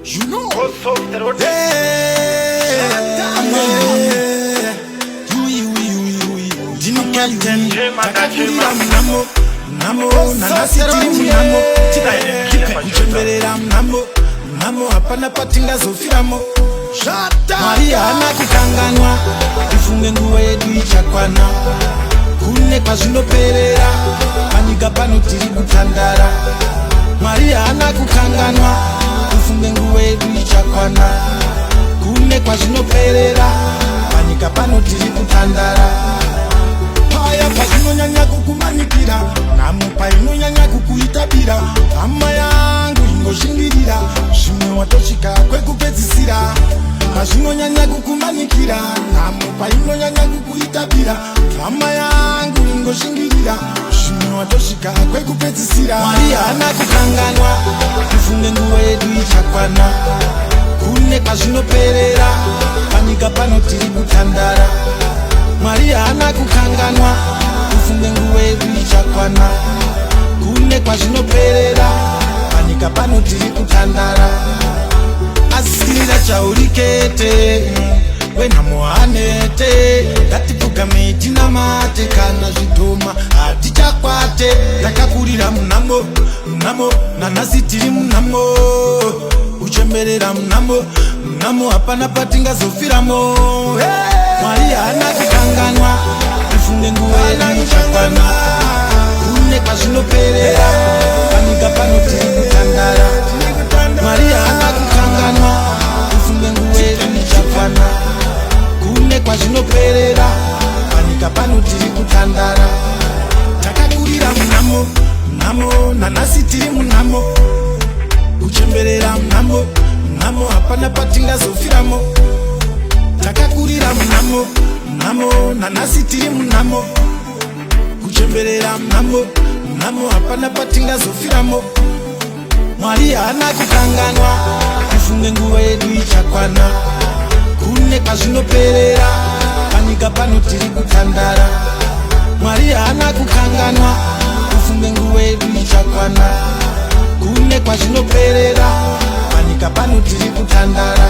You know. Jimmy Captain, Takakurira Mnamo, Mnamo, Nanasitiri Mnamo, Kuchemberera Mnamo, Mnamo, hapana patinga zofiramo. Maria anakukanganwa, ifunge nguo yedu ichakwana. Kune kwa zvinoperera, panyika pano tiri kutandara. Maria anakukanganwa, ifunge nguo yedu ichakwana. Kune kwa zvinoperera, panyika pano tiri kutandara. Paya pazvinonyanya kukumanikira, namo painonyanya kukuitabira. Hama yangu ingoshingirira, zvimwe watosvika kwekupedzisira. Pazvinonyanya kukumanikira, namo painonyanya kukuitabira. Hama yangu ingoshingirira, zvimwe watosvika kwekupedzisira. Maria anakukanganwa, ifunge nguo yedu ichakwana. Kune kwazvinoperera, panyika pano tiri kutandara. Maria anakukanganwa, ifunge nguo yedu ichakwana. Kune kwazvinoperera, panyika pano tiri kutandara. Asirira chaurikete, wenhamo hanete. Ngatipfugame tinamate, kana zvitoma hatichakwate. Takakurira Mnamo, Mnamo, nanhasi tiri Mnamo. Kuchemberera Mnamo, Mnamo, hapana patingazofiramo. Maria anakukanganwa, ifunge nguo yedu ichakwana. Kune kwazvinoperera, panyika pano tiri kutandara. Maria anakukanganwa, ifunge nguo yedu ichakwana. Kune kwazvinoperera, panyika pano tiri kutandara. Takakurira Mnamo, Mnamo, nanhasi tiri Mnamo. Kuchemberera Mnamo, Mnamo, hapana patingazofiramo. Takakurira Mnamo, Mnamo, nanhasi tiri Mnamo. Kuchemberera Mnamo, Mnamo, hapana patingazofiramo. Maria anakukanganwa, ifunge nguo yedu ichakwana. Kune kwazvinoperera, panyika pano tiri kutandara. Maria anakukanganwa, ifunge nguo yedu ichakwana. Kune kwazvinoperera, panyika pano tiri kutandara.